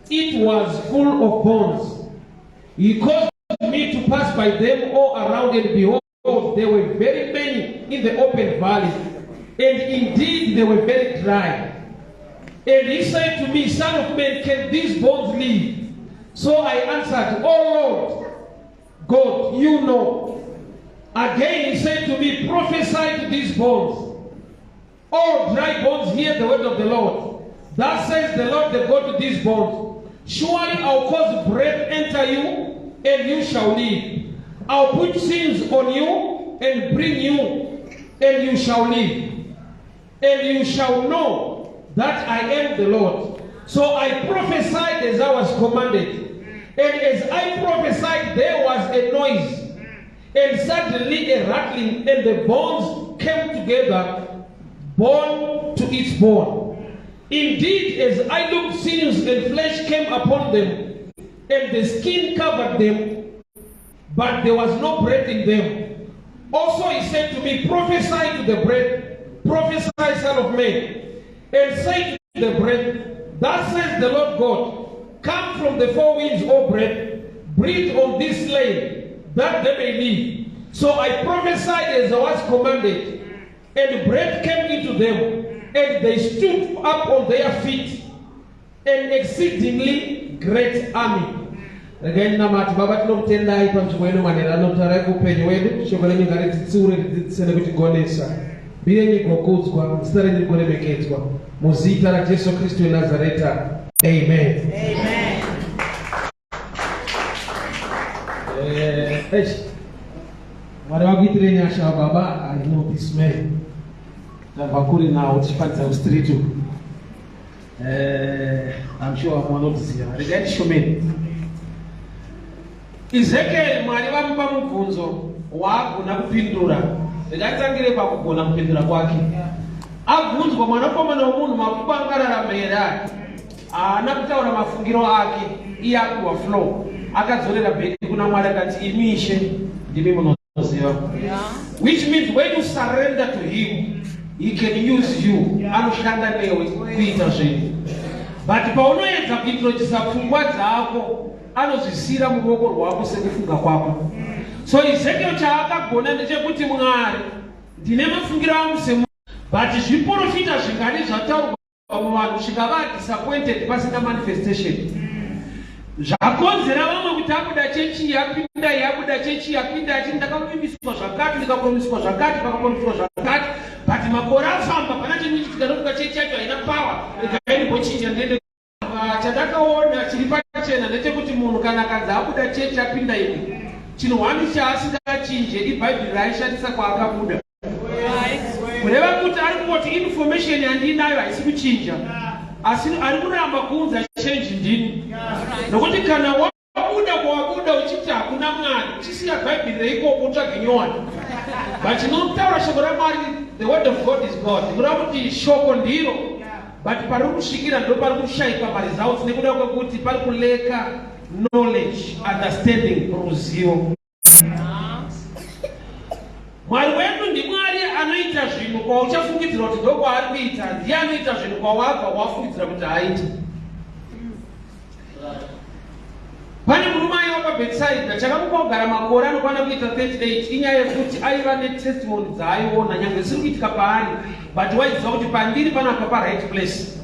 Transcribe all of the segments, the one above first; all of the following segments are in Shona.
it was full of bones. He caused me to pass by them all around, and behold, there were very many in the open valley, and indeed they were very dry. And he said to me, Son of man, can these bones live? So I answered, Oh Lord, God, you know. Again he said to me, prophesy to these bones. All dry bones, hear the word of the Lord. Thus says the Lord, the God, to these bones. Surely I'll cause breath enter you, and you shall live. I'll put sins on you, and bring you, and you shall live. And you shall know that I am the Lord. So I prophesied as I was commanded. And as I prophesied, there was a noise. And suddenly a rattling, and the bones came together, bone to its bone. Indeed, as I looked, sinews and flesh came upon them, and the skin covered them, but there was no breath in them. Also he said to me, prophesy to the breath, prophesy, Son of man, and say to the breath, thus says the Lord God, come from the four winds, O breath, breathe on this slain, that they may live. So I prophesied as I was commanded, and breath came into them, and they stood up on their feet, an exceedingly great army. Again, namati baba tunomtenda ipa mchumwenu manera nomtaraku penye wedu shokoleni ngari titsure titsene kuti gonesa bile nikokudzwa mstari nikone meketwa muzita la Yesu Kristo wa Nazareta. Amen. Amen. Mwari wakuitire nyasha baba, I know this man. Vakuri na utipanza ustritu. I'm sure I'm not here. Regarding Shumeni. Ezekiel mwari vamupa mubvunzo wagona kupindura. Ndakatangire pakugona kupindura kwake. Abvunzwa mwanakomana womunhu mapfupa angararama here ake. Haana kutaura mafungiro ake. Iye akuwa flow. Akadzorera bheki kuna Mwari akati imishe ndimi munoziva. Which means when you surrender to him, he can use you. Anoshanda newe kuita zvinhu. But paunoedza kuintrodusa pfungwa dzako, anozvisira muruoko rwako sekufunga kwako. So Ezekiel chaakagona ndechekuti Mwari, ndine mafungiro angu semunhu, but zviprofita zvingani zvataurwa muvanhu zvikava disappointed pasina manifestation. Zvakonzera vamwe kuti abuda chechi yapinda yabuda chechi yapinda achiti ndakapromiswa zvakati ndikapromiswa zvakati pakapromiswa zvakati, but makore afamba pana chinoitika nokuti chechi yacho haina power. Ndikainibochinja ndende chandakaona chiri pachena ndechekuti munhu kana akadzi abuda chechi apinda ipi, chinhu wani chaasingachinje ibhaibheri raishandisa kwaakabuda. Kureva kuti ari kungoti information yandinayo haisi kuchinja, asi ari kuramba kuunza change ndini. Nokuti kana wabuda kwawabuda uchiti hakuna Mwari, chisiya bhaibheri reikoko utsvage nyowani. But chinotaura shoko raMwari, the word of God is God. Kureva kuti shoko ndiro, but pari kusvikira ndo pari kushaikwa maresults nekuda kwekuti pari kuleka knowledge, understanding, ruzivo. Mwari wedu ndiMwari anoita zvinhu kwauchafungidzira kuti ndokwaari kuita, ndiye anoita zvinhu kwawabva wafungidzira kuti haiti. Pane murume aiva paBhetsaida, chakamupa kugara makore anokwana kuita 38, inyaya yekuti aiva netestimony dzaaiona nyange zvisiri kuitika paari, but waiziva kuti pandiri panapa pa-right place.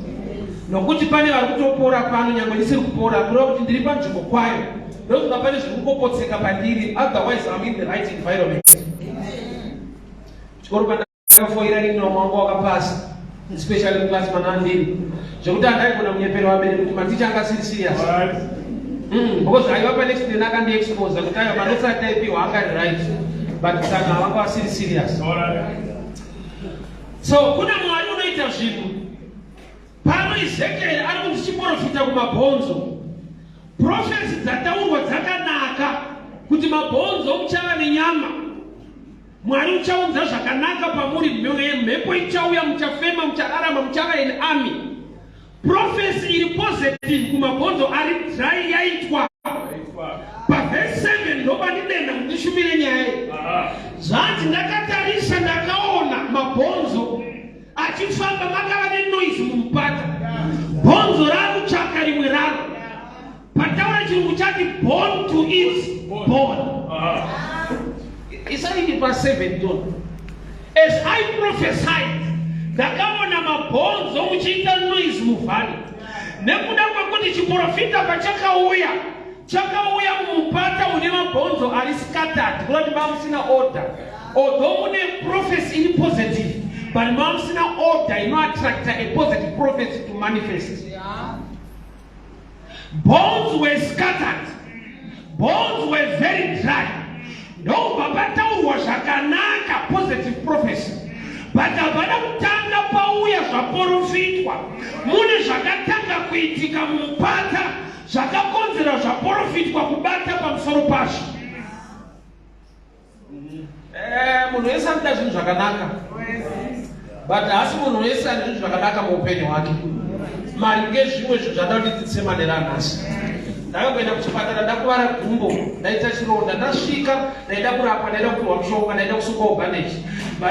Nokuti pane vari kutopora pano nyange ndisiri kupora, kureva kuti ndiri panzvimbo kwayo. Ndokunga pane zviri kungopotseka pandiri, otherwise I'm in the right environment. Chikoro pandakafoira rinino mwangu wakapasa, especially class manandiri. Zvekuti andaigona munyepero wamene kuti maticha anga siri serious. Because I have next to Nakan exposed, the time of the type you are right, but Sana was serious. So, kuna Mwari unaita zvinhu. Pano Ezekiel ari kuchiprofita kumabhonzo. Prophets dzataurwa dzakanaka kuti mabhonzo muchava nenyama. Mwari uchaunza zvakanaka pamuri, mhepo ichauya, muchafema, muchararama, muchava in army. Prophecy iri positive kumabhonzo ari dry yaitwa. Paverse 7 ndoba ndidenda kundishumire nyaya. Zvanzi ndakatarisa ndakaona mabhonzo achifamba makava nenoise mumupata. Bhonzo raro tsvaka rimwe raro. chirungu chati born to it, born. Isn't verse 7, John? As I prophesied, ndakaona mabhonzo muchiita noise muvhari. Nekuda kwekuti chiprofita pachakauya mumupata une mabhonzo ari scattered, kuti mamusina order. Although mune prophecy iri positive, but mamusina order inoattracta a positive prophecy to manifest. Bones were scattered. Bones were very dry. No, babataurwa zvakanaka positive prophecy. But avana kutanga pauya zvaprofitwa. Mune zvakatanga kuitika mumupata zvakakonzera zvaprofitwa kubata pamusoro pazvo. Munhu wese anoda zvinhu zvakanaka. But asi munhu wese ane zvinhu zvakanaka muupenyu hwake. Mari ngezvimwe zvinhu zvada kuti titsemanera nhasi. Ndakaenda kuchipatara ndakuvara gumbo, ndaita chironda, ndasvika, ndaida kurapwa, ndaida kupiwa mushonga, ndaida kusungawo bhandeji.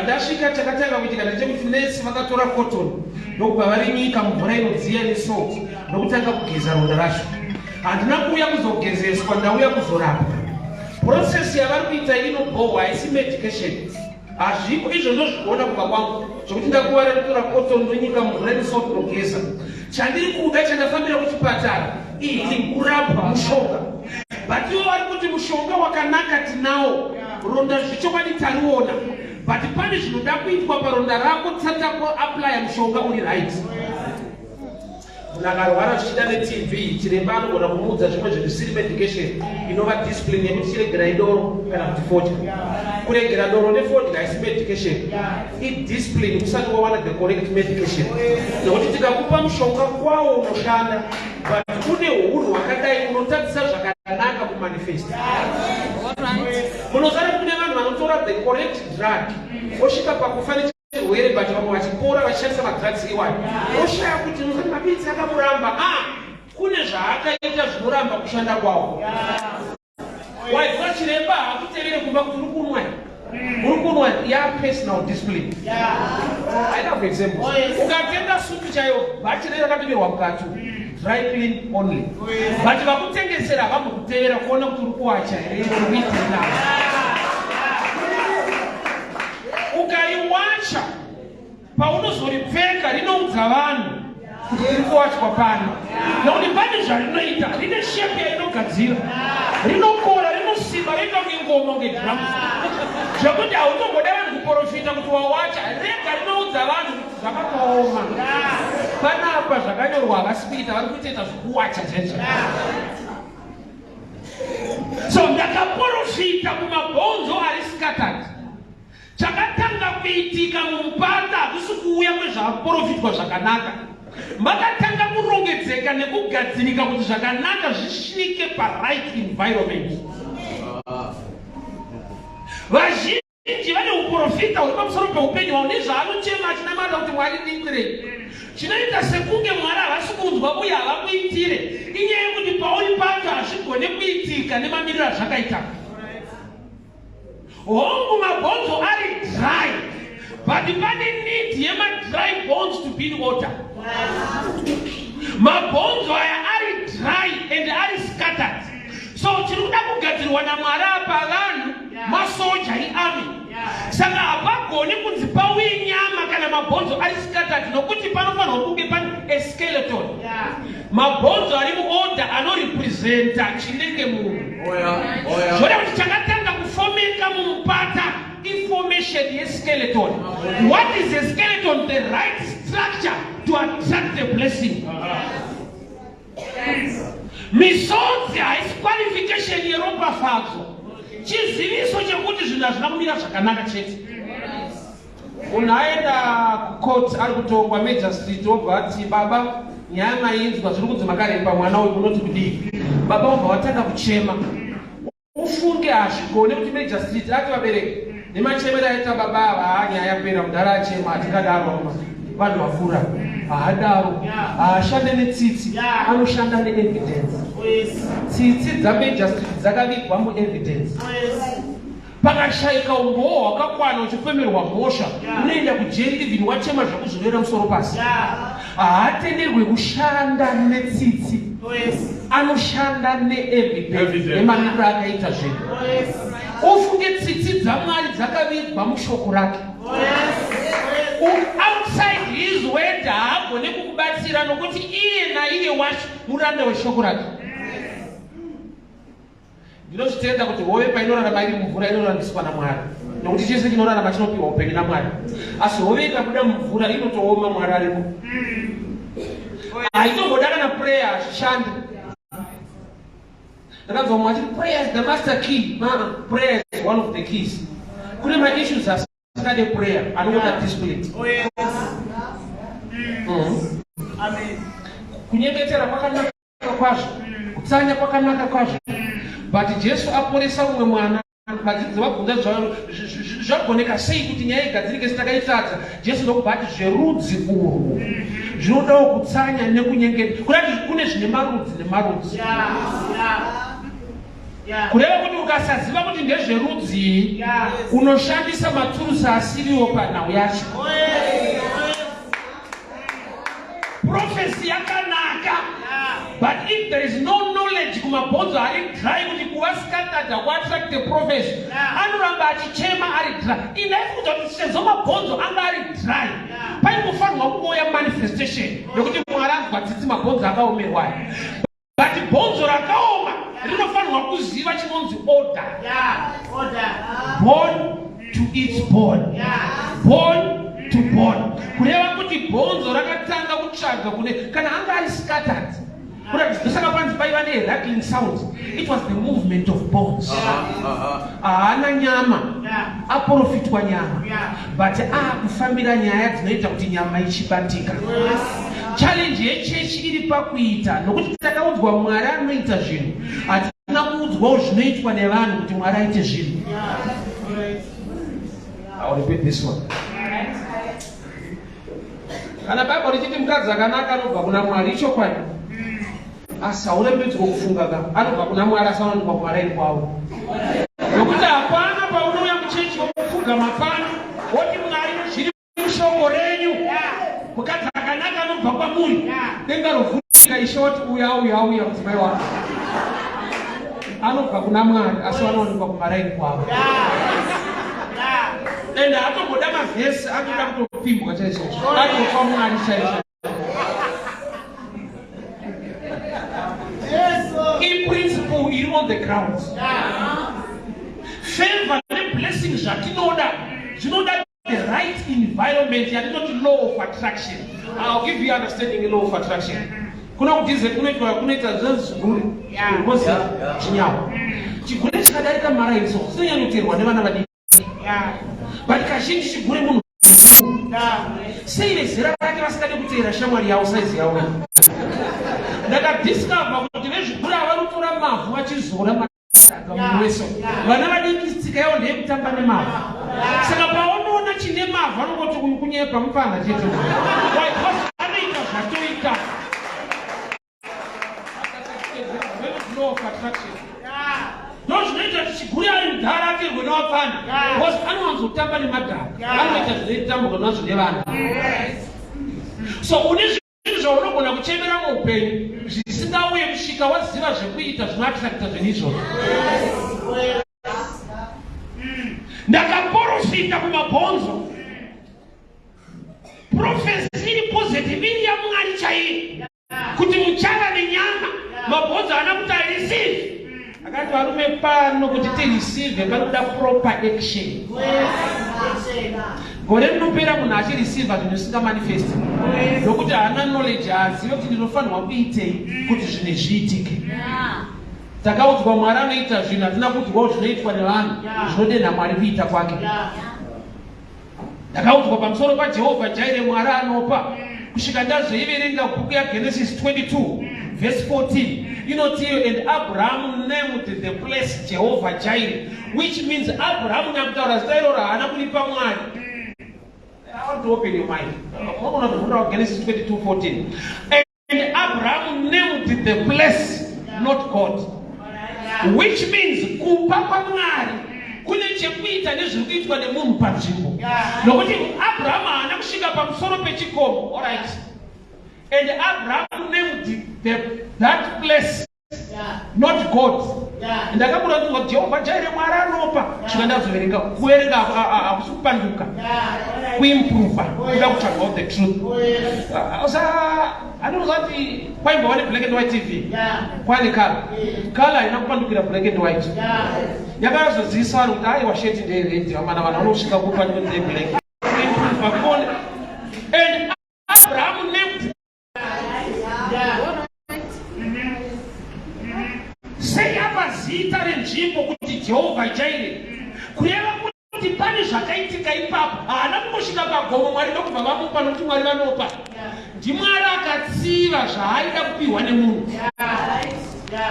Ndasvika chakatanga kuitika ndechekuti nesi vakatora cotton ndokubva varinyika mvura inodziya nesalt ndokutanga kugeza ronda racho. Handina kuuya kuzogezeswa, ndauya kuzorapwa. Process yavari kuita inobhohwa, haisi medication. Hazvipo izvozvo zvikuona kubva kwangu zvokuti ndakuvara kutora cotton ndonyika mvura inesalt ndogeza. Chandiri kuda chandafambira kuchipatara iyi kurapwa mushonga. But ivo vari kuti mushonga wakanaka tinawo, ronda zvichokwadi tariona. But pane zvinoda kuitwa paronda rako tsatako apply mushonga uri right. Nakarwara zvichida neTV, chiremba anogona kumuudza zvimwe zvisiri medication inova discipline yekuti chiregera idoro kana kuti fodya. Kuregera doro nefodya haisi medication. Idiscipline usati wawana the correct medication. Nokuti tikakupa mushonga kwawo unoshanda, but kune hunhu hwakadai unotadzisa zvakanaka kumanifest. Munozara kune vanhu vanotora the correct drug osvika pakufa nechirwere but vamwe vachipora vachishandisa madrugs iwayo. Oshaya kuti unozati mapilisi akamuramba. Kune zvaakaita zvinoramba kushanda kwawo. Waibva chiremba hakutevere kumba kuti uri kunwa. Uri kunwa personal discipline. I have example. Ukatenga supu chayo bhatiri rakapimirwa mukati. Dry clean only. But vakutengesera vamukutevera kuona kuti uri kuwacha here uri kuitira. Ukaiwacha paunozoripfeka rinoudza vanhu kuti iri kuwachwa pano. Nokuti pane zvarinoita, rine shape yainogadzira, rinokora, rinosimba, rinoita kunge ngoma kunge drums. Zvokuti hautomboda vanhu kuprofita kuti wawacha, rega rinoudza vanhu kuti zvakakaoma. Panapa zvakanyorwa havasi kuita, vari kutoita zvokuwacha chaizvo. So ndakaprofita kumabhonzo ari scattered. Chakatanga kuitika mumupata hakusi kuuya kwezvaprofitwa zvakanaka. Makatanga kurongedzeka nekugadzirika kuti zvakanaka zvisvike pa-right environment. Vazhinji vane uprofita huri pamusoro peupenyu hwavo nezvaanochema achinamata kuti Mwari ndingirei. Chinoita sekunge Mwari havasi kunzwa uye havakuitire. Inyaya yekuti pauri pacho hazvigone kuitika nemamiriro azvakaita. Hongu mabhonzo ari dry, but pane need yema-dry bones to be in order. Mabhonzo aya ari dry and ari scattered. So chirikuda kugadzirwa naMwari apa vanhu masoja earmy. Saka hapagoni kunzi pauye nyama kana mabhonzo ari scattered nokuti panofanirwa kunge pane a skeleton. Mabhonzo ari muorder anorepresenta chinenge munhu. Zvoda kuti chakatanga kufomeka mumupata information yeskeleton. What is a skeleton? The right structure to attract the blessing. Misodzi haisi qualification yeropafadzo. Chiziviso chekuti zvinhu hazvina kumira zvakanaka chete. Munhu aenda kucourt ari kutongwa Major Street obva ati baba nyama inzwa zviri kunzi makaremba mwana uyu munoti kudii. Baba obva watanga kuchema. Ufunge hazvigone kuti Major Street ati vabereki nemachemero aita baba ava nyaya yapera mudhara achema hatingadaro vanhu vafura. Haadaro haashande netsitsi, anoshanda neevidence. Tsitsi dzaMajor Street dzakavigwa muevidence. Pakashayika umbowo hwakakwana uchifemerwa mhosva, unoenda kujeri even wachema zvekuzorera musoro pasi. Haatenderwe kushanda netsitsi anoshanda neevidence nemaniro akaita zvinhu. Ufunge tsitsi dzaMwari dzakavigwa mushoko rake. Outside his word haagone kukubatsira nokuti iye naiye wacho muranda weshoko rake. Ndinozvitenda kuti hove painorarama iri mumvura inoraramiswa naMwari, nokuti chese chinorarama chinopiwa upenyu naMwari. Asi hove ikabuda mumvura inotooma Mwari arimo. Haitomboda kana prayer hazvishandi. Ndakanzwa mumwe achiti prayer is the master key. Prayer is one of the keys. Kune ma-issues asikade prayer anoda discipline. Kunyengetera kwakanaka kwazvo, kutsanya kwakanaka kwazvo. But Jesu aporesa umwe mwana, vadzidzi vabvunza zvagoneka sei kuti nyaya igadzirike sitakaitadza. Jesu ndokubati zverudzi urwu zvinodawo kutsanya nekunyengeta. Kurati kune zvine marudzi nemarudzi. Kureva kuti ukasaziva kuti ndezverudzi unoshandisa maturusi asiriwo panhau yacho. Prophecy yakanaka, but if there is no knowledge kumabhonzo ari dry kuti kuvaskatadza kuattract the prophecy, anoramba achichema ari dry. Inaifu kuti sezvo mabhonzo anga ari dry, painofanirwa kuuya manifestation yokuti Mwari anzwa tsitsi mabhonzo akaomerwa. But bhonzo rakaoma rinofanirwa kuziva chinonzi order. Born to its born. Born to born. Kureva kuti bhonzo rakatanga kutsvaga kune kana anga ari scattered. Saka panzi paiva ne-rattling sounds. It was the movement of bones. Haana nyama, aprofitwa nyama, but akufambira nyaya dzinoita kuti nyama ichibatika. Challenge yechechi iri pakuita, nokuti takaudzwa Mwari anoita zvinhu, hatina kuudzwawo zvinoitwa nevanhu kuti Mwari aite zvinhu. I'll repeat this one. Kana Bible richiti mukadzi akanaka anobva kuna Mwari, ichokwadi. Asi hauremedzwa kufunga ka anobva kuna Mwari asi anobva kumaraini kwavo. Nokuti hapana paunouya muchechi wokupfugama pano woti Mwari zviri mushoko renyu. Mukadzi akanaka anobva kwamuri, denga rovhurika, Ishe oti uya mudzimai wako. Anobva kuna Mwari asi vanoonekwa kumaraini kwavo. Ende hatomboda mavhesi anoda kutopimbwa chaizvozvo, anobva Mwari chaizvo. In principle, you on the ground. Favor and blessings zvatinoda the right environment, and not law of attraction. I'll give you understanding the law of attraction. Kuna kudize kunoita zveziguri kunozi chinyawo. Chiguri chikadarika marainso sinyanyoterwa nevana vadiki. But kazhinji chiguri munhu sei vezera rake vasikade kuteera shamwari yavo saizi yavo. Ndakadiscover kuti vezvikuru avanotora mavhu vachizora munhu wese. Vana vadiki tsika yavo ndeyekutamba nemavhu. Saka paunoona chine mavhu anongoti kunyepa mupana chete. Because anoita zvatoita. Law of attraction. Ndozvinoita kuti chiguri ari mudhara atirwe nevapana. Because anowanzotamba nemadhara. Anoita zvinoitambwa nazvo nevanhu. So une zvaunogona kuchemera muupenyu zvisingauye kusvika waziva zvekuita zvinoatrakta zvenizvozvo. Ndakaprofita kumabhonzo. Profesi iri positive iri yaMwari chaiye. Kuti muchava nenyama, mabhonzo haana kuti areceive. Akati varume pano kuti tireceive panoda proper action. Gore rinopera munhu achireceiva zvinhu zvisingamanifesti. Nokuti haana knowledge, haazive kuti ndinofanirwa kuitei kuti zvinhu zviitike. Takaudzwa Mwari anoita zvinhu, hatina kuudzwawo zvinoitwa nevanhu zvinodenha Mwari kuita kwake. Ndakaudzwa pamusoro paJehovha Jaire Mwari anopa. Kusvika ndazoiverenga bhuku yaGenesis 22 verse 14. Inoti, and Abraham named the place Jehovah Jireh, which means Abraham nakutaura zita iroro haana kulipa Mwari. I want to open your mind. Genesis 22:14. And Abraham named the place, not God. Which means kupa kwa Mwari kune chekuita nezviri kuitwa nemunhu panzvimbo. Nokuti Abraham haana kusvika pamusoro pechikomo. All right. And Abraham named that place, not God. And I come to Jehovah Jireh Maranopa. She can have to kuerenga akusupanduka. Kuimprove. Without talk about the truth. I don't know why you want black and white TV. Why the color? Color inakupandukira black and white. Yakazo zisa rutai wa sheti ndere amana wanoshika kupandwa black. And Abraham named sei abazita renzvimbo kuti Jehovah Jireh kureva kuti pane zvakaitika ipapo haana kungosvika pagomo Mwari ndokubva vamupa nokuti Mwari vanopa ndiMwari akatsiva zvaaida kupiwa nemunhu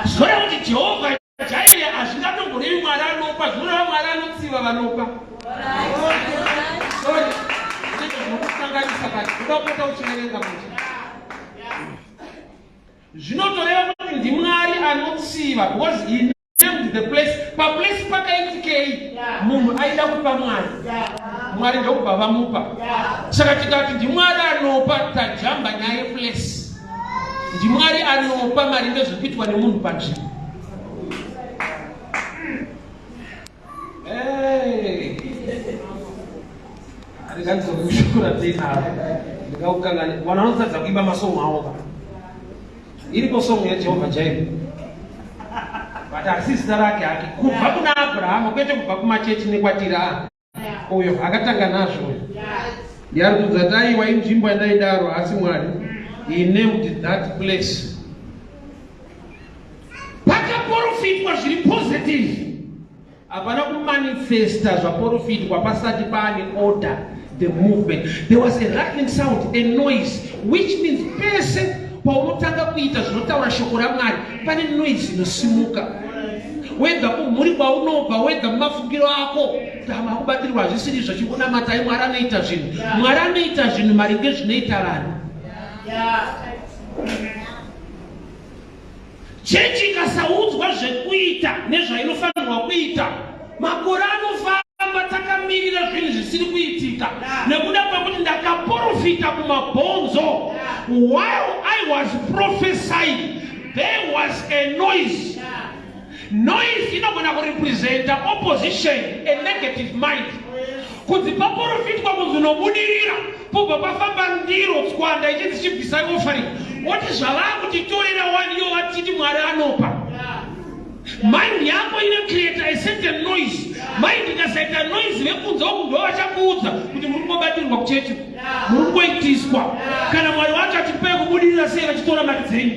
zvoreva kuti Jehovah Jireh hazvingatongorevi Mwari anopa zvinoreva Mwari anotsiva vanopa zvinokusanganisa kati uda kupota uchiverenga kuti zvinotoreva kuti ndiMwari anotsiva because he named the place paplace pakaitikei munhu aida kupa Mwari Mwari ndokubva vamupa saka tikati ndiMwari anopa tajamba nyaya yeplace ndiMwari anopa mari ndezvokuitwa nemunhu panzvimbo arikandizokushukura teinavo ndikaukangani vana vanotadza kuimba masomo avo iripo somo yaJehovah Jireh but asisita rake hake kubva kuna Abrahamu kwete kubva kumachechi nekwatiri uyo akatanga nazvo yari kunza taiwa inzvimbo yandaidaro asi Mwari he named that place pakaprofitwa zviri positive hapana kumanifesta zvaprofitwa pasati paane order the movement there was a rattling sound a noise which means pese paunotanga kuita zvinotaura shoko raMwari pane noise inosimuka wega kumhuri kwaunobva wega mumafungiro ako tama kubatirwa zvisiri zvachikunamatai Mwari anoita zvinhu Mwari anoita zvinhu maringe zvinoita vanhu chechi ikasaudzwa zvekuita nezvainofanirwa kuita makore anofamba takamirira zvinhu zvisiri kuitika nekuda kwekuti ndakaprofita kumabhonzo while I was prophesying there was a noise inogona kurepresenta opposition a negative mind kuti paprofitwa kuzonobudirira pobva pafamba ndiro tswanda ichiti chibvisai offering woti zvava kutitorera waniyo watiti Mwari anopa mind yako ine create a certain noise mind ikasaita noise vekunze uku ndo vachakuudza kuti muri kubatirwa kuchechi muri kuitiswa kana Mwari wacho atipei kubudirira sei vachitora mari dzenyu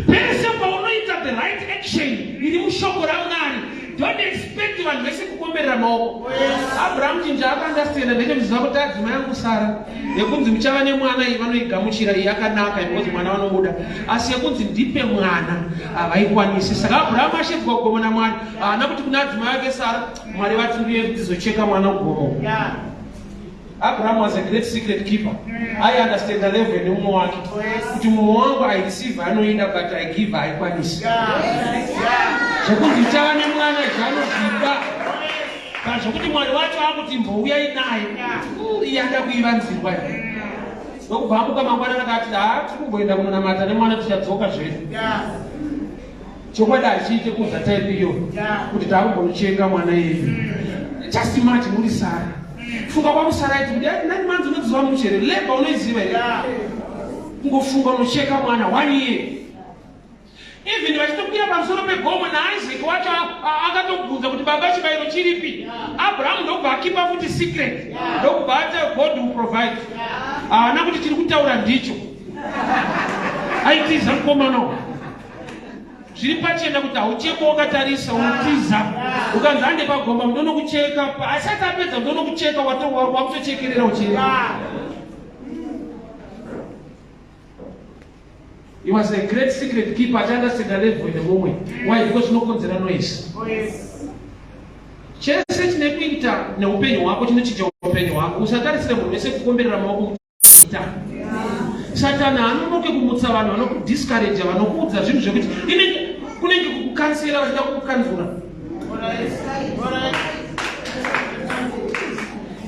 pese paunoita the right action iri mushoko raMwari don't expect vanhu vese kukomberera maoko Abraham chinja akaandastenda ndechemziva kuti adzimai angu Sara yekunzi muchava nemwana iyi vanoigamuchira iyi yakanaka because mwana vanomuda asi yekunzi ndipe mwana havaikwanisi saka Abraham ashedzwa kugomo naMwari haana kuti kuna adzimai ake Sara Mwari vatinguye tizocheka mwana kugomo Abraham was a great secret keeper. I understand the level in umwe wake kuti mumwe wangu I receive anoida but I give haikwanisi zvekuti chava nemwana zvanozvipa zvokuti Mwari wacho akuti mbouyai naye iyada kuivanzirwa ndokubva amuka mangwanani akati tiri kumboenda kunonamata nemwana tichadzoka zvedu chokwadi achiite kunza taipiyo kuti taakumbonocheka mwana yedu just imagine muri Sara funga kwamusara iti kuti nani manzi unodziva muchere leba unoiziva here kungofunga unocheka mwana 1 year even vachitokwira pamusoro pegomo naIsaac wacho akatobvunza kuti baba chibayiro chiripi Abraham ndokubva akipa futi secret ndokubva ati God will provide haana kuti tiri kutaura ndicho aitiza mukomano zviri pachena kuti hauchekwa wakatarisa unotiza ukanzi ande pagomba munonokucheka asati apedza munonokucheka wakutochekerera uchera He was a great secret keeper. I understand the level in the moment. Why? Because no consider noise. Chese chinekuita neupenyu hwako chinochicha upenyu hwako usatarisire munhu wese kukomberera maoko muita Satana anonoke kumutsa vanhu vanokudiscourage vanokuudza zvinhu zvekuti kunenge kukukansela vachida kukukanzura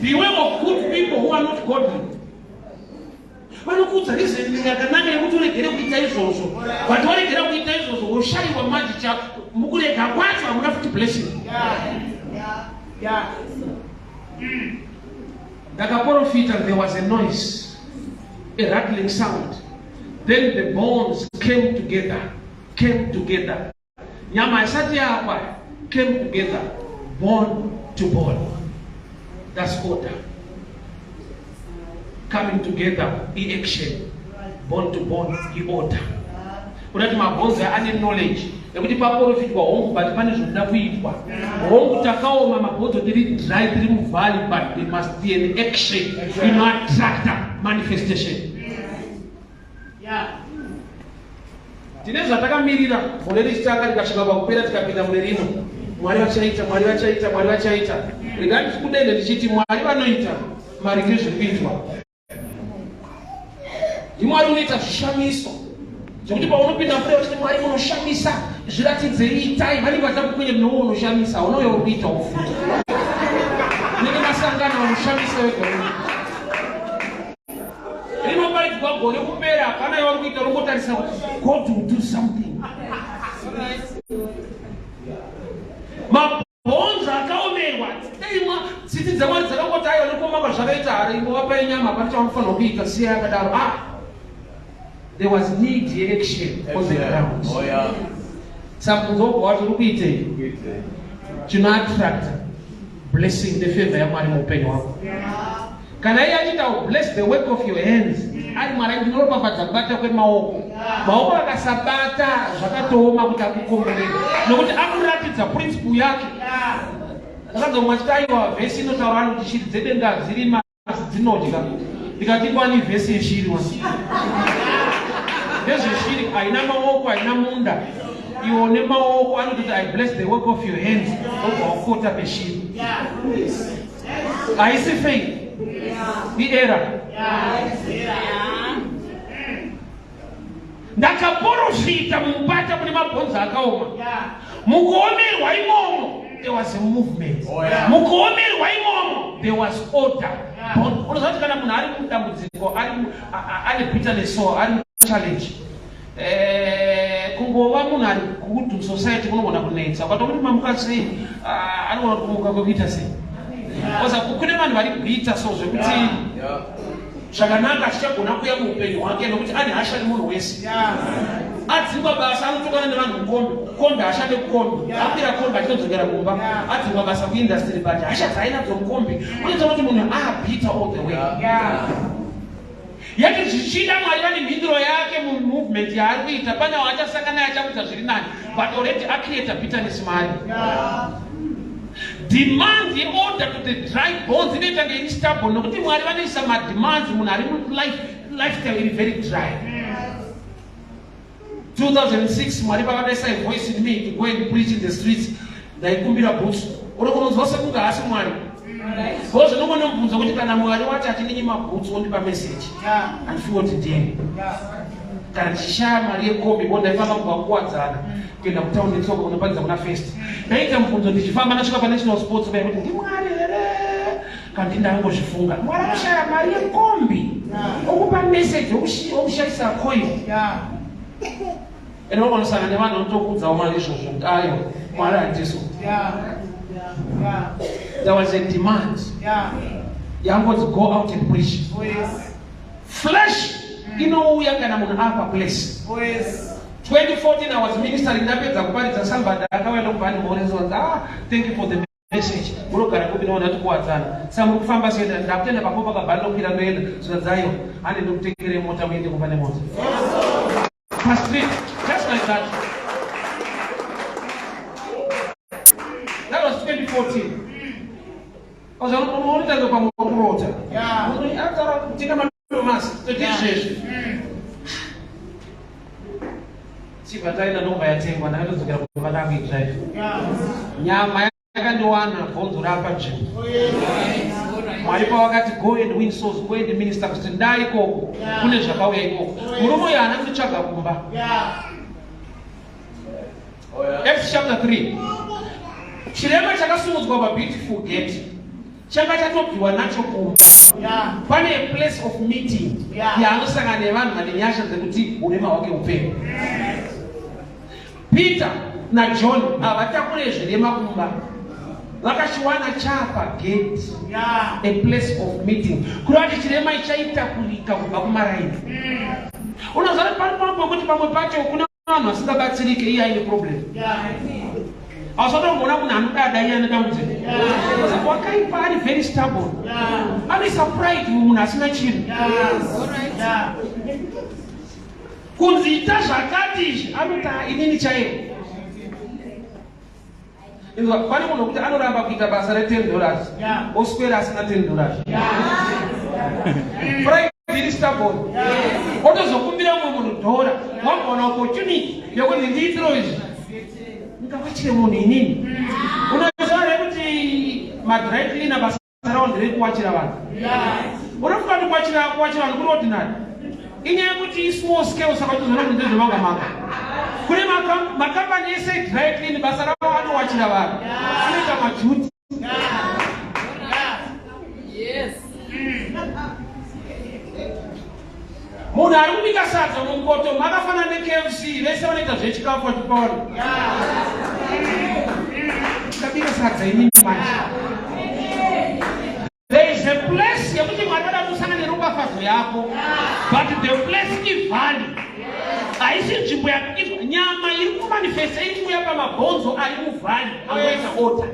Beware of good people who are not godly. vanokudza reason yakanaka yekuti uregere kuita izvozvo. But waregera kuita izvozvo woshayiwa manje chako. Mukurega kwacho hamuna futi blessing. Ndakaprofita, there was a noise, a rattling sound. Then the bones came together. Nyama isati hapa came together, bone to bone. That's order. Coming together, action. Bone to bone, order. Unati mabonzi ane knowledge. Ekuti paprofitwa hongu but pane zvokuda kuitwa. Hongu takaoma mabonzo tiri dry tiri muvhali, but there must be an action in attract manifestation. Tine zvatakamirira gore richitanga rikasvika pakupera tikapinda mune rino. Mwari vachaita. Regarding kudende ndichiti Mwari vanoita mari ngezviri kuitwa. Mwari unoita zvishamiso. Zvekuti paunopinda mure uchiti Mwari unoshamisa, zviratidzei itai, vanenge vatakupinda mune unoshamisa, unouya uri kuita ufuta. Nenge masangana unoshamisa wega. Rinoparidzwa gore kupera, hapana yavari kuita, rongotarisa God will do something. Mabhonzo akaomerwa, tsitsi dzaMwari dzakangoti aiwa nekomaka zvakaita hari ingovapai nyama, hapana chavanofanira kuita, siya yakadaro. There was need action on the ground. Sabvunzo wobva wati uri kuitei? Chino attract blessing, the favor yaMwari muupenyu hwako. Kana iye achita bless the work of your hands, ari Mwari ndinoropafadza kubata kwemaoko. Maoko akasabata zvakatooma kuti akukomborera, nokuti akuratidza principle yake. Akadzomwa chitaiwa vhesi inotaura kuti shiri dzedenga dziri masi dzinodya. Ndikati kwani vhesi yeshiri wasi. Ndezveshiri haina maoko, haina munda. Iwo nemaoko anoti I bless the work of your hands. Obva wakota peshiri. Haisi faith. Era. Ndakaprofita mubata mune mabhonzo akaoma. Mukuomerwa imomo, there was a movement. Mukuomerwa imomo, there was order. Unozati kana munhu ari mudambudziko, ari bitterness, ari challenge. Kungova munhu ari good society kunogona kunetsa. Ukatokuti mamuka sei, anogona kumuka kwekuita sei. Oza kune vanhu vari bitter so zvekuti zvakanaka zvichagona kuuya muupenyu hwake nokuti ane hasha nemunhu wese. Adzingwa basa anotongana nevanhu mukombe ashande kukombe, apira kombe achitodzokera kumba. Adzingwa basa kuindustry but hasha dzainadzo mukombe. Unoita kuti munhu bitter all the way. Yati zvichida Mwari vane mhinduro yake mumovement yaari kuita, pane waachasangana achakuita zviri nani, but already acreate bitterness mari. Demand in order to the dry bones inoita nge instable, nokuti Mwari vanoisa mademands munhu ari lifestyle iri very dry. 2006 Mwari vakadaisa a voice in me to go and preach in the streets. Ndaikumbira bhutsu. Unokunonzwa sekunge hasi Mwari. Bhozvo nongonomubvunza kuti kana Mwari wati atindinyi mabhutsu ondipa message. Andifiwo kuti ndini. Kana ndichishaya mari yekombi bo ndaifamba kuvakuwadzana kuenda kutaundi netsoko kunoparidza kuna fest. Ndaita mubvunzo ndichifamba ndasvika paNational Sports Fair kuti ndiMwari here. Kandi ndangozvifunga. Mwari anoshaya mari yekombi. Okupa message okushayisa coin. Eno vanosangana nevanhu vanotokudzawo mari izvozvo kuti ayo Mwari hatiso. There was a demand. Yangozi go out and preach. Flesh inouya kana munhu apa place. 2014 I was ministering, ndapedza kuparidza sambanda akauya nokubva ndimhoresonza thank you for the message. Munogara kupi naona tikuwadzana. Saka muri kufamba seenda ndakutenda papo pakabhari nokwira ndoenda zvikadzayo ane ndokutengere mota muende kumba nemota. Past street, just like that. That was 2014. I was on the pamokurota. After tika madomasi totizvezvi. Chibataina nomba yatengwa ndakadzokera kumba ndakuidrive. Nyama yakandiwana bhonzo rapa nzvimbo. Mwari pawakati go and win souls, go and minister, kuti ndaikoko kune zvakauya ikoko. Murume uyu haana kunditsvaga kumba. Acts chapter 3. Chirema chakasumudzwa paBeautiful Gate changa chatobviwa nacho kumba pane a place of meeting yaanosangana nevanhu vane nyasha dzekuti urema hwake upenyu. Peter naJohn havatakure zvirema kumba, vakashiwana chapa gate, a place of meeting, kurati chirema ichaitakurika kubva kumaraini. Unoziva pano kuti pamwe pacho kuna vanhu vasingabatsirike, iye aine problem. Ausatomboona munhu anodada iye anodambudziko wakaipa, ari very stubborn, ane surprise munhu asina chinhu. Kunzi ita zvakati izvi anoti inini chaivo. Pane munhu kuti anoramba kuita basa re$10 oswera asina $10. Pride very stubborn. Otozokumbira mumwe munhu $1 wamboona opportunity yokuti ndiitiro izvi ndikavachire munhu inini. Unoziva kuti madry cleaner basa rawo nderekuwachira vanhu. Unofunga kuti kuwachira vanhu kuri ordinary. Inyaya yekuti small scale saka tozoona kuti ndezvemanga manga. Kune makambani ese dry clean basa rawo anowachira vanhu. Anoita majuti. Yes. Munhu ari kubika sadza mumupoto makafanana neKFC, vese vanoita zvechikafu vachipaona. Ukabika sadza inini manje. There is a place yekuti Mwari vada kusangana neropafadzo yako, but the place is valley. Haisi nzvimbo nyama iri kumanifesta iri kuuya pamabhonzo ari muvhari anoita ota.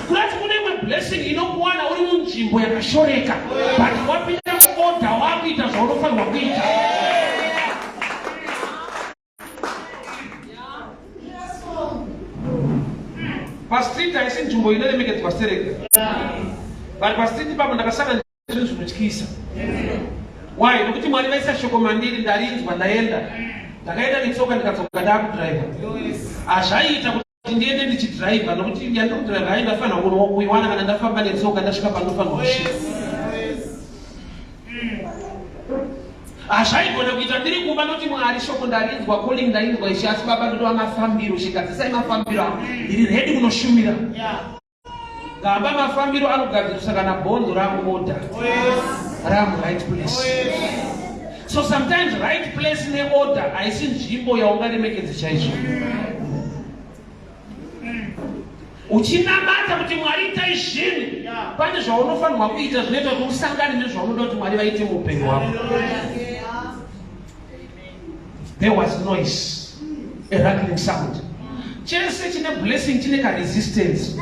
Kurati kune imwe blessing inokuwana uri munzvimbo yakashoreka, but wapinda muota wakuita zvaunofanirwa kuita. Pastreet haisi nzvimbo inoremekedzwa stereka. But pastreet papo ndakasangana nezvinhu zvinotyisa. Why? Nokuti Mwari vaisa shoko mandiri, ndarinzwa ndaenda. Ndakaenda netsoka ndikadzoka ndakudriver. Hazvaita kuti ndiende ndichidriver nokuti ndandikudriver hai ndafanira kuiwana kana ndafamba netsoka ndasvika panofanirwa kusvika. Hazvaigona kuita ndiri kumba nokuti Mwari shoko ndarinzwa, calling ndainzwa ishe, asi baba ndinova mafambiro, shikadzisai mafambiro ako ndiri ready kunoshumira. Ngamba mafambiro anogadzirisa kana bhonzo rangu oda. Ram right place. So sometimes right place ne order haisi nzvimbo yaungaremekedza chaizvo. Uchinamata kuti Mwari itai zvinhu, pane zvaunofanirwa kuita zvinoita kuti usangane nezvaunoda kuti Mwari vaite muupenyu hwako. There was noise, a rattling sound. Chese chine blessing chine ka resistance.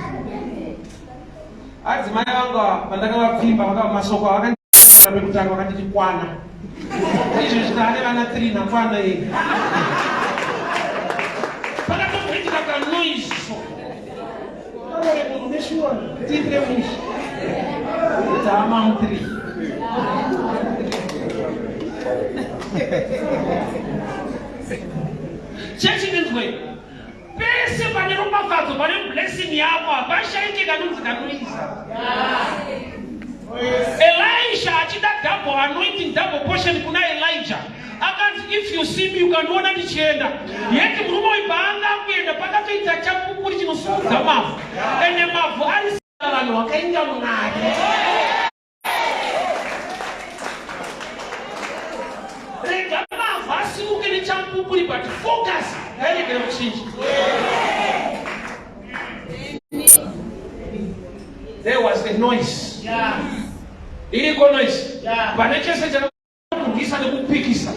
Adzimai vanga vandakavapfimba vakamasoko vakandira pekutanga vakanditi kwana. Izvi zvikane vana 3 nakwana iyi. Pakatoitika ka noise so. Ore munhu neshuwa tindire mushi. Tama 3. Chechi ndizwe. Pese pane ropafadzo pane blessing yako apashaike kanonzi kanoisa. Elisha achida double anointing, double portion kuna Elijah. Akanzi if you see me ukandiona ndichienda. Yeti murume uyu paanga kuenda pakatoita chapupuri chinosumudza mavhu. Ende mavhu ari vanhu vakainga munari. Rega mavhu asimuke nechapupuri but focus ngairegere muchinji. There was a noise. Iriko noise. Pane chese chanokugisa nekupikisa.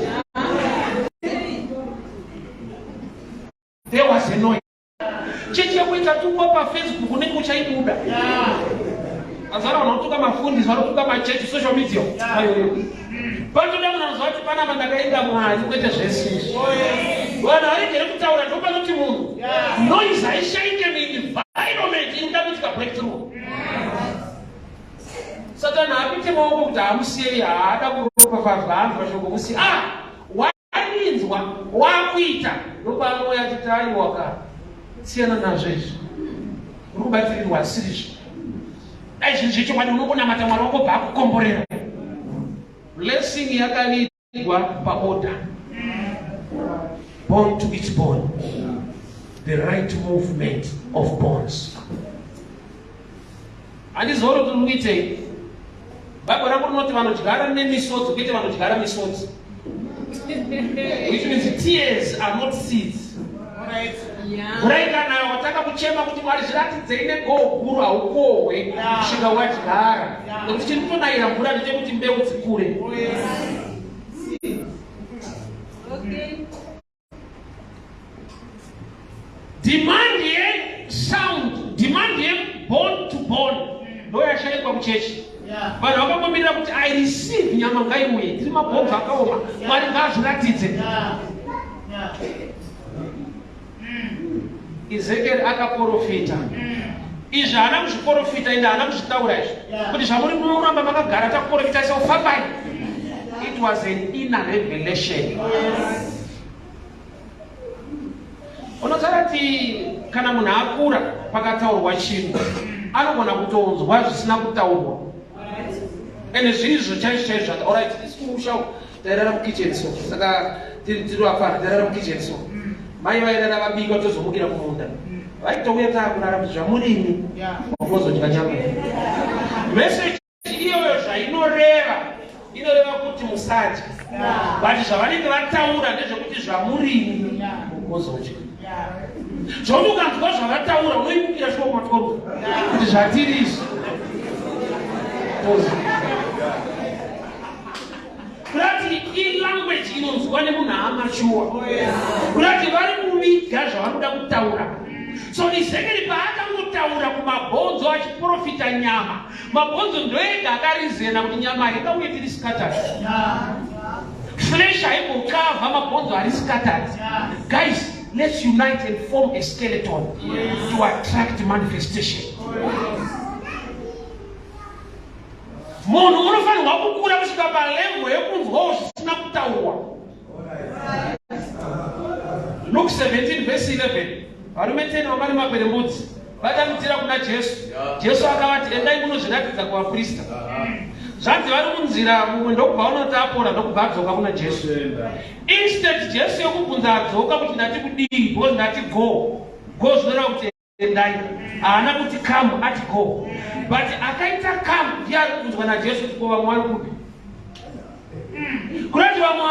There was a noise. Chechi yakuita tuko pa Facebook unenge uchaibuda. Azara unotuka mafundisi, unotuka machechi, social media. Bantu ndamunanzwa kuti pana vandakaenda Mwari kuita zvese. Vanhu varigere kutaura ndopa kuti munhu. Noise haishaike environment ingabitika breakthrough. Satana apite maoko kuti amusiye haada kuropa vanhu vashoko musi. Warinzwa wakuita ndopa yati tai waka. Siyana nazvo izvi. Uri kubatsirirwa asiri. Dai zvinhu zvechokwadi unokonamata Mwari wako bva kukomborera. Blessing yakaitwa paorder. Born to each bone. The right movement of bones. handizoro kuti muitei. Bhaibheri rangu rinoti vanodyara nemisodzi kuite vanodyara misodzi. Which means tears are not seeds. Muraika nayo wataka kuchema kuti Mwari zviratidzei negoho guru haukohwe kusvika wadyara. Nokuti chiri kutonaira mvura ndechekuti mbeu dzikure. Demand ye-sound, demand ye-bone to bone. Ndo yashaikwa kuchechi. Vanhu vakangomirira kuti I receive nyama ngaiuye. Tiri mabhonzo akaoma. Mwari ngaazviratidze. Ezekiel akaprofita. Izvi haana kuzviprofita ende haana kuzvitaura izvi. Kuti zvamuri munoramba makagara takuprofita isa ufambai. It was an inner revelation. Unotarati kana munhu akura pakataurwa chinhu anogona kutonzwa zvisina kutaurwa. Ende zvinizvo chaizvo alright isikusha tairara mukitchen so saka tiri vafana tairara mukitchen so mai vairara vabika tozomukira kumunda vaitouya taakurara zvamurimi wakuzodya nyama. Message iyoyo zvainonoreva kuti musadya, but zvavanenge vataura ndezvekuti zvamurimi wakuzodya. Zvauti ukanzwa zvavataura unoimukira svika kumatoro kuti zvatiri izvi. Kurati ilanguage inonzwa nemunhu aamachuwa. Kurati vari kuviga zvavanoda kutaura. So Ezekiel paakangotaura kumabhonzo achiprofita nyama, mabhonzo ndoega akarizena kuti nyama ikauye tiri scattered. Flesh haingokavha mabhonzo ari scattered. Guys, let's unite and form a skeleton to attract manifestation. Munhu unofanirwa kukura kusvika palevel yekunzwawo zvisina kutaurwa. Luke 17 verse 11. Varume 10 vamari maperembudzi vatamitira kuna Jesu. Jesu akavati endai munozviratidza kuvaprista. Zvanzi vari munzira mumwe ndokubva unoti apora ndokubva adzoka kuna Jesu. Instead Jesu yokubvunza adzoka kuti ndati kudii because ndati go. Go zvinoreva kuti endai. Haana kuti come ati go. But akaita come ndiye ari kunzwa naJesu kuti ko vamwe vari kupi. Kurati vamwe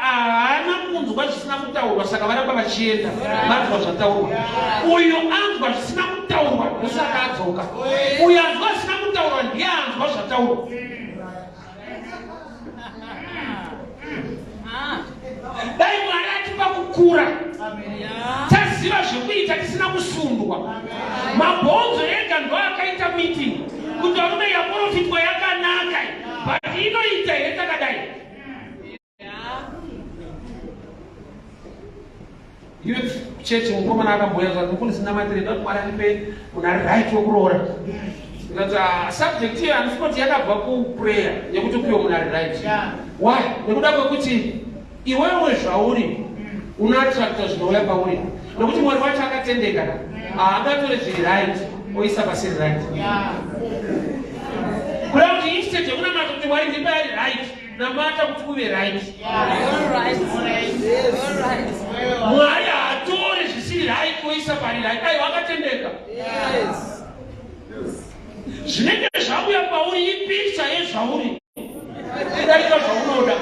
haana kunzwa zvisina kutaurwa saka varamba vachienda vanzwa zvataurwa. Uyo anzwa zvisina kutaurwa ndosaka adzoka. Uyo anzwa zvisina kutaurwa ndiye anzwa zvataurwa. Dai Mwari atipa kukura taziva zvekuita tisina kusundwa. Mabhonzo ega ndo akaita meeting kuti varume yaprofitwa yakanaka but inoita here takadai. Youth church mukomana akamboya zvanzi mukunisina matireda kuti Mwari anipe una right wokuroora. Subject here handisoti yakabva kuprayer yekuti kupiwa munhu ari right. Why? Nekuda kwekuti iwewe zvauri unoattracta zvinouya pauri. Nokuti Mwari wacho akatendeka haangatore zviri right oisa pasiri right. Kuda kuti instead yekunamata kuti Mwari ndipe ari right namata kuti uve right. Mwari haatore zvisiri right oisa pari right. Aiwa akatendeka. Zvinenge zvauya pauri ipicture yezvauri kudarika zvaunoda.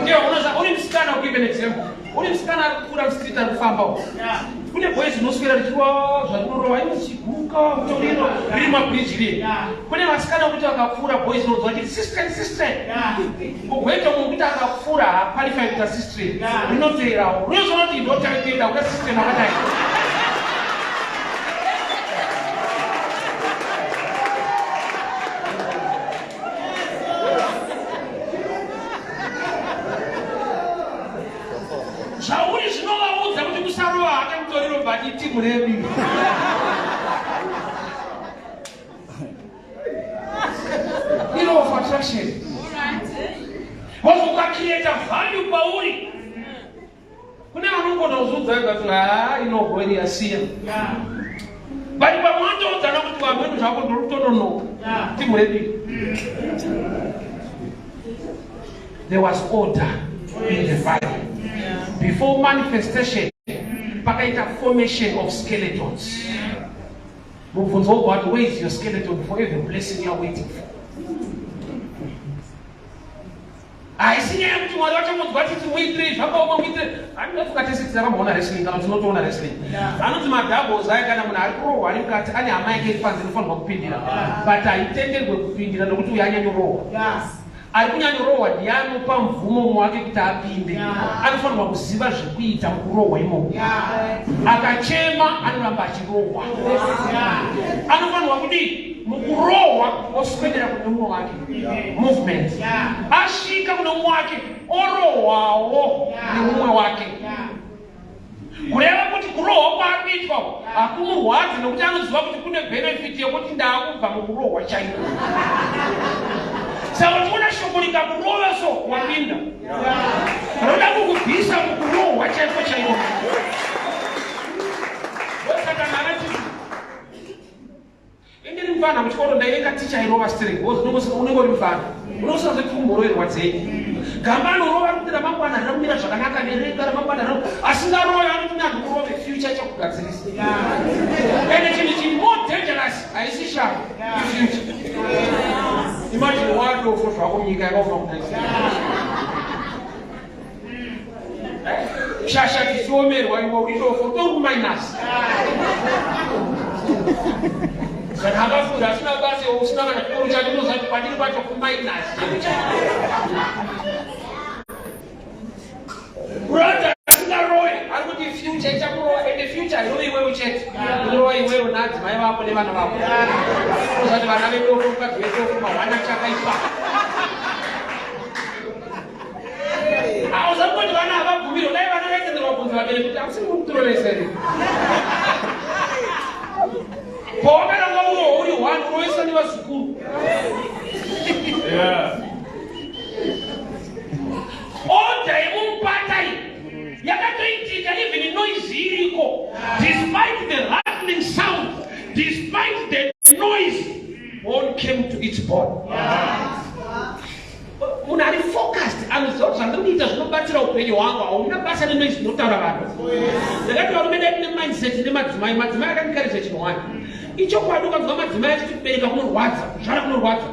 Ndiyo unoza uri musikana ukipe example. Uri musikana ari kukura mustreet ari kufamba. Kune boys zinoswera richiwa zvakunorowa inochiguka mutoriro riri mabridge ri. Kune vasikana kuti vakapfuura boys rinonzwa kuti sister. Ugoita munhu kuti akapfuura haqualify kuita sister. Rinoteerawo. Rinozona kuti ndotaitenda kuda sister nakadai. Zvauri zvinovaudza kuti kusarova hake mutoriro but iti murevi. Law of attraction. Because ukacreate value pauri. Kune vanogona kuzudza kuti inogweni yasiya. But pamwanzo udzana kuti vamweni zvako ndorokutononoka. Iti murevi. There was order in the Bible. Before manifestation, pakaita formation of skeletons. Where is your skeleton for every blessing you are waiting for? I see him to what is we three. I'm not going to say I'm on wrestling. I'm not on wrestling. I'm not my doubles. I can grow. I got any of my get fans in front of Pindia. But I intended with Pindia to Yanyan Row. Yes. I went on the road, the Yano Pump, Fumo, Market, Pindi. I'm from what was Sivash, Pete, and Grow. I got Chema and Rabachi. I'm from what we did. Mukurowa osipendera kunyumwa wake movement ashika kunyumwa wake orowawo nyumwa wake kureva kuti kurowa kwakuitwa akumurwadzi nokuti anoziva kuti kune benefit yekuti ndaakubva mukurowa chaiko saka tiona shoko rikakurova so wapinda roda kukubvisa mukurowa chaiko chaiko saka narati Indian mfana mchikoro ndayenga teacher irova string unenge mfana unosaze kumboroerwa dzei gambano rova kuti ramangwana ramira zvakanaka nerenga ramangwana ro asingaroya anotina kurove future chakugadzirisa ende chinhu chiri more dangerous haisi sharp future imagine wadofo zvako nyika yakafa kudai shasha tisiomerwa iwe uridofo tori minus But how that's not basi usina kana kiporo cha ndio za kupadili bacho kuminus. Brother, sina roy, I would give future cha kuroa in the future, roy wewe chet. Roy wewe unati mai wako le bana wako. Sasa bana leo kwa kwetu kwa wana chaka ipa. Au sababu bana hapa kumiro, dai bana weke ndio wapunzi wa bele kuti mturoleseni. Poga na ngoro uri wanu roisa ni wasukuru. Yeah. Oda imumpatai. Yakatoitika even noise iriko. Despite the rattling sound, despite the noise, one came to its board. Unari focused and so something does not battle upenyo wangu au unabasa neno isinotaura vanhu. Ndakati warumenda ine mindset nemadzimai akanikaridza chinhu wani. Icho kwaduka kubva madzimai achitibereka kunorwadza zvara kunorwadza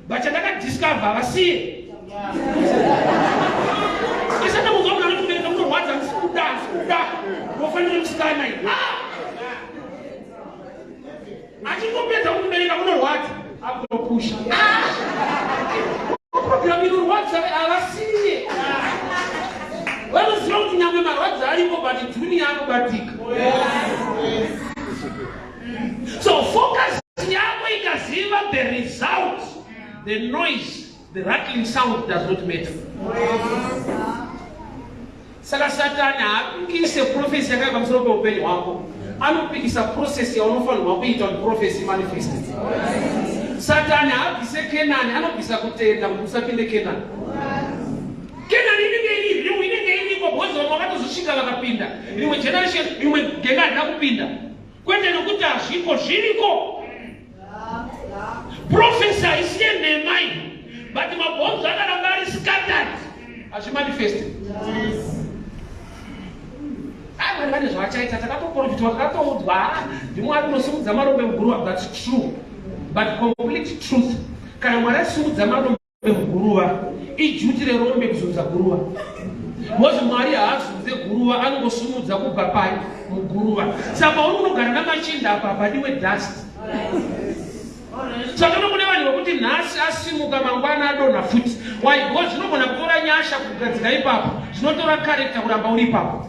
but chandakadiscover vasiye isana muzva munhu anotibereka kunorwadza ndisikuda unofanire musikana achingopedza kutibereka kunorwadza akunopusha inorwadza avasiye vanoziva kuti nyangwe marwadza aripo but dhuni anobatika. So focus the result, the noise, the rattling sound does not matter. Saka Satani apikise prophecy yakaiva musoro peupenyu hwako. Anopikisa process yaunofanirwa kuita kuti prophecy manifested. Satani abvise Kenani, anobvisa kutenda kuti usapinde Kenani. Kenani inenge iriko bhozi vamwe vakatozosvika vakapinda. Imwe generation, imwe genga harina kupinda. Kwete nokuti hazviko zviriko. Prophecy isiye nemai, but mabhonzo akaramba ari scattered. Azvimanifested. Vanhu vane zvavachaita, takatoprofitwa, takatoudzwa ndimwari unosimudza marombe muguruva, that's true. But complete truth, kana mwari asimudza marombe muguruva, ijutire rombe kuzodza guruva. Mose mwari haazudze guruva, anongosumudza kubva pai muguruva. Saka paunogara namachinda apa padiwe dust. Saka kune vanhu vokuti nhasi asimuka mangwana adonha futi. Why? Because zvinogona kutora nyasha kugadzira ipapo, zvinotora character kuramba uri ipapo.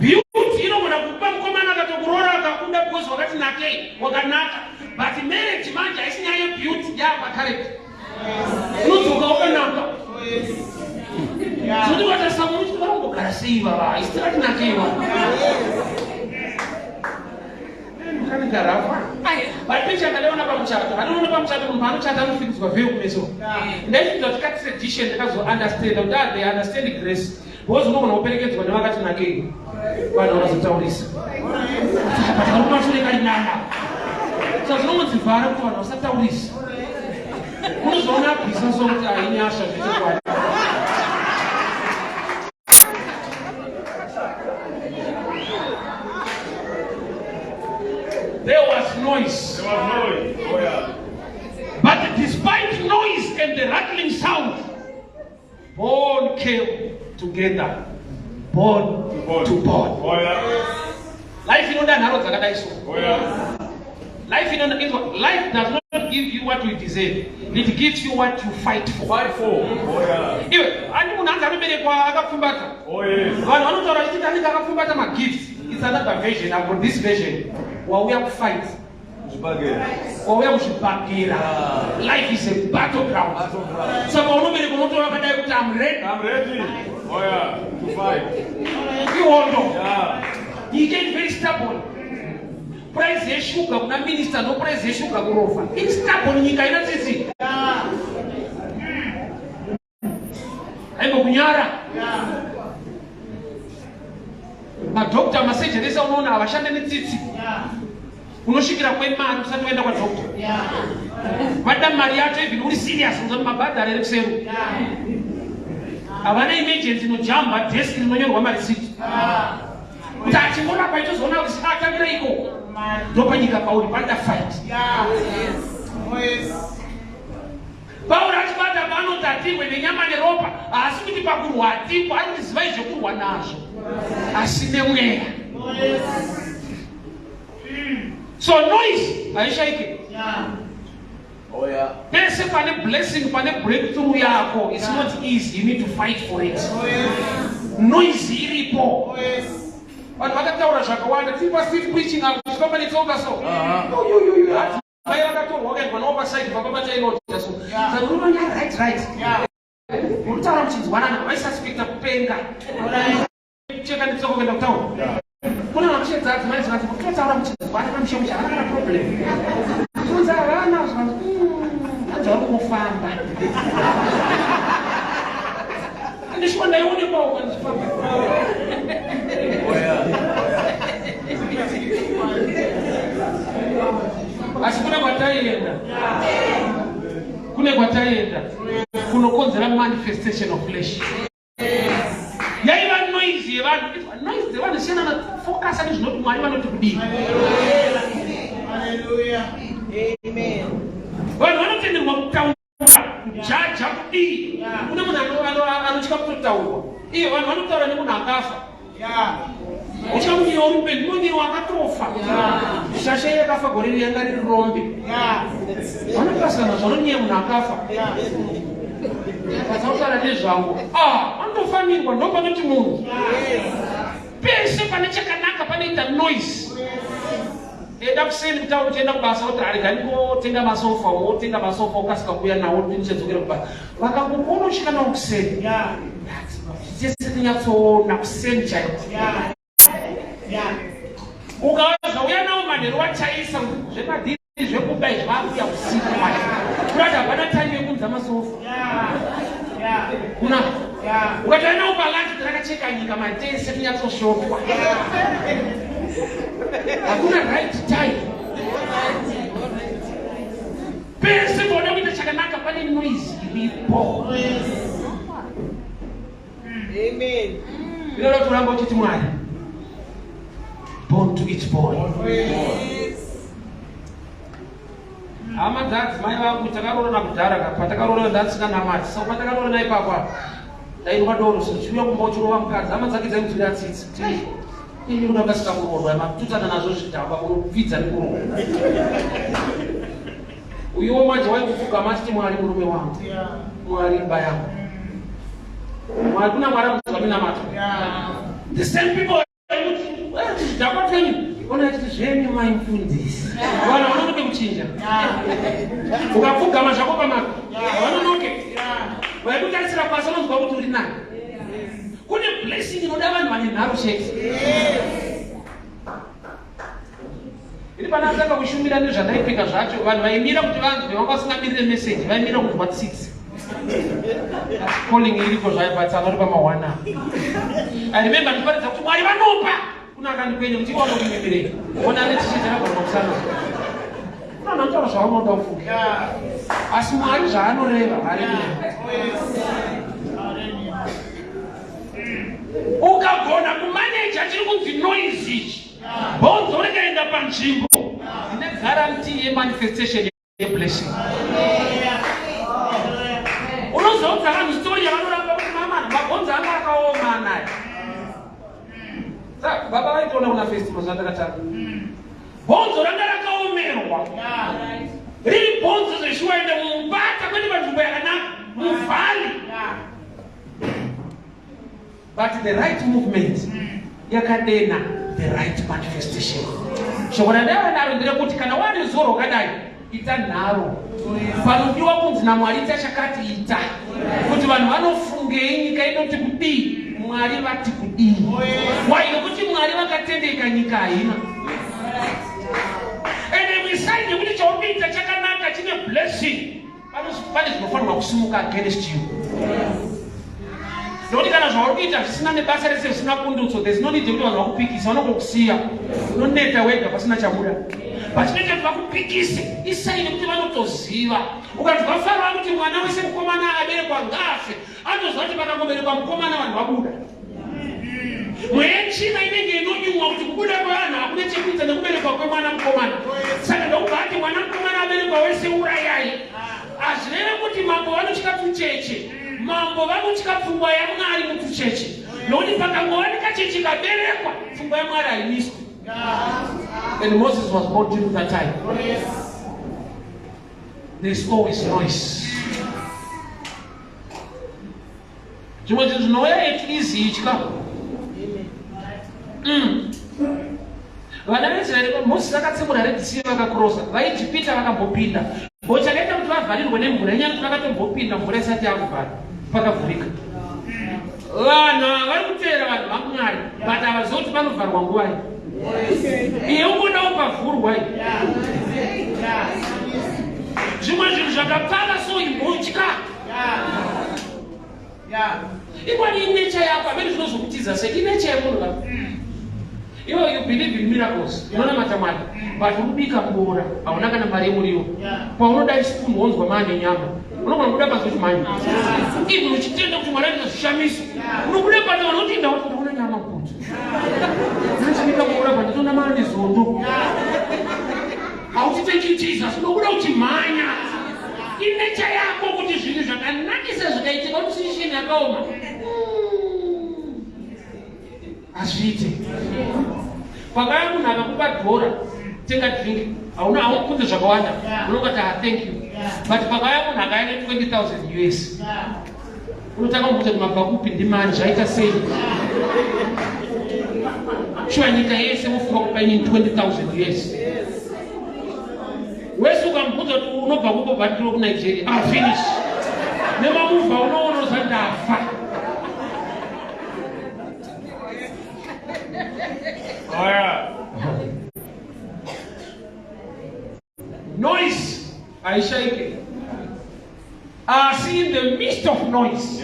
Beauty inogona kupa mukomana akatokuroora akakunda because wakati nakei wakanaka, but marriage manje haisinyanye beauty yapa character. Unodzoka wakanaka. Zvoti watasamuti vakambogara sei vava, isitirati nakeiwa. But picture kaleona pamuchato, anoona pamuchato munhu anochata anofikidzwa vheu kumeso. Ndaifidza kuti kati tradition ndakazounderstand kuti they understand grace. Because unogona kuperekedzwa nevakati nakei. Vanhu vanozotaurisa. But varumashure karinana. Saka zvinongodzivhara kuti vanhu vasataurisa. Unozoona bhisa sokuti haini asha zvichokwadi. despite noise and the rattling sound, bone came together, bone to bone. Life in life does not give you what you deserve. It gives you what you fight for. It's another version. About this version, what we have to fight. Life is a battleground. So I'm ready. I'm ready. Oh yeah, to fight. You hold on. You get very stubborn. Praise Yeshua, kuna minister no praise Yeshua kurofa. It's stubborn nyika ina sisi. Haiko kunyara. Madokta masejereza unaona abashande nitsitsi. Unoshikira kwemari usati wenda kwa dokta. Madam Mariato even uri serious unzama mabada rere kuseru. Abana emergency no jamba desk inonyorwa mari city. Tati mbona kwa hizo zona usaka bila iko. Dopa nyika pauli panda fight. Paula chibata bano tati wene nyama ne ropa asikuti pakuru wati kwa ndizivaize kurwa nazo. Asine mwea. So noise aishaike. Oh yeah. Pese pane blessing, pane breakthrough yako. It's not easy. You need to fight for it. Noise iripo. But what I shakawanda, people are still preaching out. Somebody told us so. You. I have to walk on oversight. Papa tell you so. So right. Yeah. Mutaram chins wana. I suspect a penga. Check and it's over in the town. Kuna namshia that man zati mketa wana mchini wana namshia mchini wana problem. Tunza wana ato kufamba. Ndishwa na yoni kwa kufamba. Asikuna kwatayenda. Kune kwatayenda. Kuno konzera manifestation of flesh. Yaiva noise noise the one is saying that focus is not money not to be. Hallelujah. Amen. Well, one of them will count judge up the anochika kutaua. Iyo wanotara ni munakafa. Yeah. Uchamuki ombe mungi wakatofa. Shashe yakafa gorili yangari rombe. Yeah. Wanapasa na zoni munakafa. Yeah. Kazautara nezvangu. Andofanirwa ndo panoti munhu. Pese pane chakanaka panoita noise. Enda kuseni kutaura kuti enda kubasa kuti ariganiko tenga masofa ukasika kuya nawo ndinchedzokera kubasa. Vakangokona kusvika nawo kuseni. Sese tinyatsoona kuseni chaiko. Ukawaza uya nawo manheru wachaisa zvemadhiri zvekubai zvakuya usiku manje. Kurati hapana time yekunza masofa. Kuna ukataenda upalanti takacheka nyika matese kunyatsoshopwa. Hakuna right time. Pese boda kuita chakanaka pane noise iripo. Amen. Lero turamba uchiti Mwari. Born to each boy. Ama that mai vangu takarona kudhara patakarona ndatsika namati so patakarona naye papa ndairwa doro so chiuya kumbochurova mukadzi ama dzake dzaikuti ndatsitsi ini unakasika kurorwa amatutana nazvo zvidhakwa kunopfidza nekurorwa uyo manje waikufuka matiti Mwari murume wangu Mwari imba yangu Mwari kuna Mwari muzamina mato the same people zvidhakwa twenyu ona kuti zvenyu maimfundisi vana vanonoke kuchinja ukapfugama zvako pamako vanonoke vaikutarisira pasi vanonzwa kuti uri nani kune blessing inoda vanhu vane nharo chete ini pana atanga kushumira nezvandaipika zvacho vanhu vaimira kuti vanzwe vanga vasingamirire meseji vaimira kunzwa 6 calling iriko zvaibatsana uri pama1 I remember ndiparidza kuti Mwari vanopa kunakandikwenye kuti iwana kumimirei ona netichichakagona kusana unanantaura zvaunoda kufuga asi Mwari zvaanoreva haleluya ukagona kumaneja chiri kunzi noise ichi bonzo rikaenda panzvimbo ine guarantee yemanifestation yeblessing ndinozodza vanhu story yavanoramba kuti mama mabhonzo anga akaoma naye. Saka baba vaitoona kuna festival zvatakataka. Bhonzo ranga rakaomerwa. Riri bhonzo zeshuwaenda mumubata kwete panzvimbo yakanaka muvhali. But the right movement yakadena the right manifestation. Shoko randava naro nderekuti kana wane zoro wakadai ita nharo. Panodiwa kunzi naMwari ita chakati ita. Kuti vanhu vanofungei nyika inoti kudii, Mwari vati kudii. Why? Nokuti Mwari vakatendeka nyika haina. And we say nekuti chaupita chakanaka chine blessing. Pane zvinofanirwa kusimuka against you. Ndokuti kana zvauri kuita zvisina nebasa rese zvisina pundutso, there's no need kuti vanhu vakupikisa, vanokusiya. Unoneta wega pasina chabuda. Pachinenge kuti vakupikise, isaini kuti vanotoziva. Ukanzwa Farao kuti mwana wese mukomana aberekwa ngafe, anozwa kuti pakangoberekwa mukomana vanhu vabuda. Mwenchina inenge inonyumwa kuti kubuda kwevanhu hakuna chekuita nekuberekwa kwemwana mukomana. Saka ndokubati mwana mukomana aberekwa wese urayai. Azvireve kuti mambo vanotya tucheche. Mambo vanotya pfungwa yaMwari mutucheche. Nokuti pakangowanika cheche kaberekwa, pfungwa yaMwari haimiswi. And Moses was born during that time. There's always noise. Zvimwe zvinhu zvinouya echizitya. Vana veIsraeri Moses akatsemura Red Sea vakakurosa. Vaijipita vakambopinda. Chakaita kuti vavharirwe nemvura inyaya kuti vakatombopinda mvura isati yakuvhara pakavhurika. Vanhu vari kuteera vanhu vaMwari, but havazivi kuti panovharwa nguva iyi. Iye ungodawo pavhurwa iyi. Zvimwe zvinhu zvakapfava so imbotya. Ikwani inecha yako amene zvinozokutiza sei inecha yemunhu. You believe in miracles. You don't know Mwari. But unobika mbora, hauna kana mari yemuriwo. Paunoda spoon wonzwa mane nyama. Unogona kuda pazuti manje. Ivi uchitenda kuti Mwari anozvishamisa. Unokuda pano vanoti ndaona nyama kuti. Unochimika mbora pano ndona mane zondo. Hauchiteki Jesus, unokuda uchimhanya. Inecha yako kuti zvinhu zvakanakisa zvakaitika kuti situation yakaoma. Azviite. Pakaya munhu akakupa dhora, tenga drink, hauna kunze zvakawanda, unongati thank you. But pakaya munhu akaenda 20,000 US, unotaka kumbuta kuti mabhakupi ndimani zvaita sei. Shuwa nyika yese mufunga kupaini 20,000 US. Wese ukambuta kuti unobva kupo bhatiro kuNigeria, finish. Nemamuvha unoona uzandafa. Oh yeah. Noise. I shake it. I see in the midst of noise.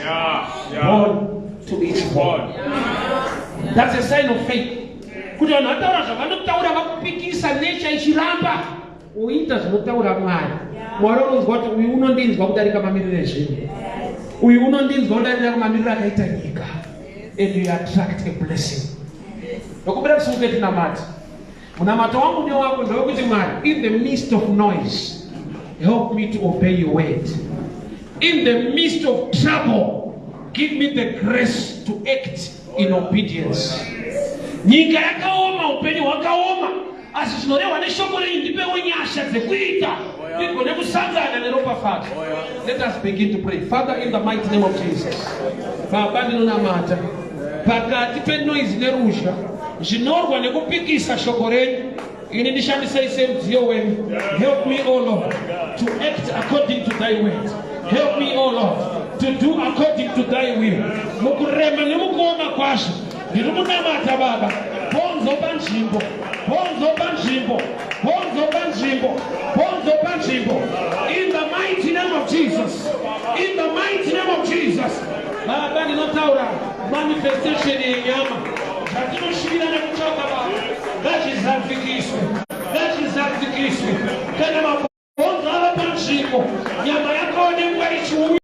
Born to each one. That's a sign of faith. Kuti vanhu vataura zvavanotaura vakupikisa nature ichiramba. Uita zvinotaura Mwari. Mwari unonzwa kuti uyu unondinzwa kudarika mamiriro ezvinhu. Uyu unondinzwa kudarika mamiriro akaita nyika. And you attract a blessing. Nokubira kusungeti namati. Unamata wangu ni wako ndio kuti Mwari, in the midst of noise, help me to obey your word. In the midst of trouble, give me the grace to act in obedience. Nyika yakaoma, upenyu wakaoma, asi zvinorehwa neshoko renyu ndipewo nyasha dzekuita. Ndigone kusangana neropafadzo. Let us begin to pray. Father, in the mighty name of Jesus. Baba ndinonamata. Pakati penoise neruzha, zvinorwa nekupikisa shoko renyu, ini ndishandisa ise mudziyo wenyu. Help me, O Lord, to act according to thy word. Help me, O Lord, to do according to thy will. Mukurema nemukuoma kwazvo, ndiri kunamata Baba. Bonzo panzvimbo, bonzo panzvimbo, bonzo panzvimbo, bonzo panzvimbo. In the mighty name of Jesus. In the mighty name of Jesus. Baba ndinotaura manifestation yenyama. Zvatinosvira nekutsvaka Baba. Ngazvizadzikiswe. Kana mabhonzo ava panzvimbo, nyama yakaonekwa ichiuya.